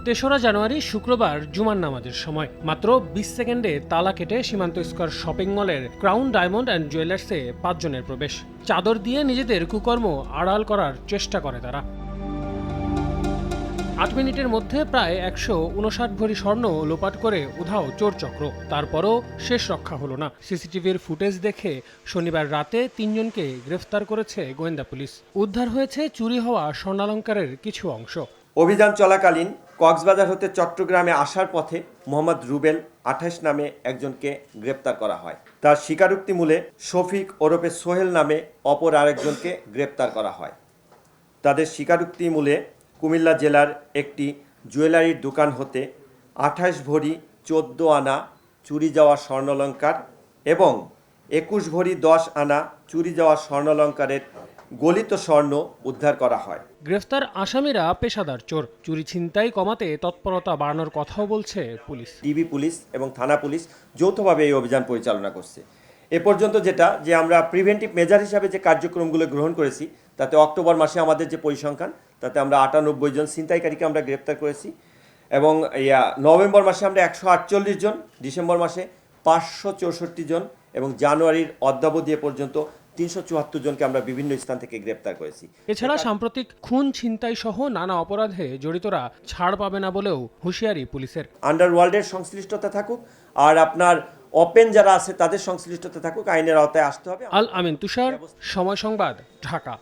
তেসরা জানুয়ারি শুক্রবার জুমার নামাজের সময় মাত্র ২০ সেকেন্ডে তালা কেটে সীমান্ত স্কয়ার শপিং মলের ক্রাউন ডায়মন্ড অ্যান্ড জুয়েলার্সে ৫ জনের প্রবেশ। চাদর দিয়ে নিজেদের কুকর্ম আড়াল করার চেষ্টা করে তারা। ৮ মিনিটের মধ্যে প্রায় ১৫৯ ভরি স্বর্ণ লোপাট করে উধাও চোরচক্র। তারপরও শেষ রক্ষা হলো না। সিসিটিভির ফুটেজ দেখে শনিবার রাতে ৩ জনকে গ্রেফতার করেছে গোয়েন্দা পুলিশ। উদ্ধার হয়েছে চুরি হওয়া স্বর্ণালংকারের কিছু অংশ। অভিযান চলাকালীন কক্সবাজার হতে চট্টগ্রামে আসার পথে মোহাম্মদ রুবেল ২৮ নামে একজনকে গ্রেপ্তার করা হয়। তার স্বীকারোক্তি মূলে শফিক ওরফে সোহেল নামে অপর আরেকজনকে গ্রেপ্তার করা হয়। তাদের স্বীকারোক্তি মূলে কুমিল্লা জেলার একটি জুয়েলারির দোকান হতে ২৮ ভরি ১৪ আনা চুরি যাওয়া স্বর্ণালংকার এবং ২১ ভরি ১০ আনা চুরি যাওয়া স্বর্ণালংকারের গলিত স্বর্ণ উদ্ধার করা হয়। গ্রেফতার আসামিরা পেশাদার চোর। চুরি ছিনতাই কমাতে তৎপরতা বাড়ানোর কথাও বলছে পুলিশ। ডিবি পুলিশ এবং থানা পুলিশ যৌথভাবে এই অভিযান পরিচালনা করছে। এ পর্যন্ত যে আমরা প্রিভেন্টিভ মেজার হিসাবে যে কার্যক্রমগুলো গ্রহণ করেছি, তাতে অক্টোবর মাসে আমাদের যে পরিসংখ্যান, তাতে আমরা ৯৮ জন ছিনতাইকারীকে আমরা গ্রেপ্তার করেছি এবং নভেম্বর মাসে আমরা ১৪৮ জন, ডিসেম্বর মাসে ৫৬৪ জন এবং জানুয়ারির অদ্যাবধি এ পর্যন্ত ৩৭৪ জনকে আমরা বিভিন্ন স্থান থেকে গ্রেপ্তার করেছি। এছাড়া সাম্প্রতিক খুন ছিনতাই সহ নানা অপরাধে জড়িতরা ছাড় পাবে না বলেও হুঁশিয়ারি পুলিশের। আন্ডারওয়ার্ল্ডের সংশ্লিষ্টতা থাকুক আর আপনার ওপেন যারা আছে তাদের সংশ্লিষ্টতা থাকুক, আইনের আওতায় আসতে হবে। আল আমিন তুষার, সময় সংবাদ, ঢাকা।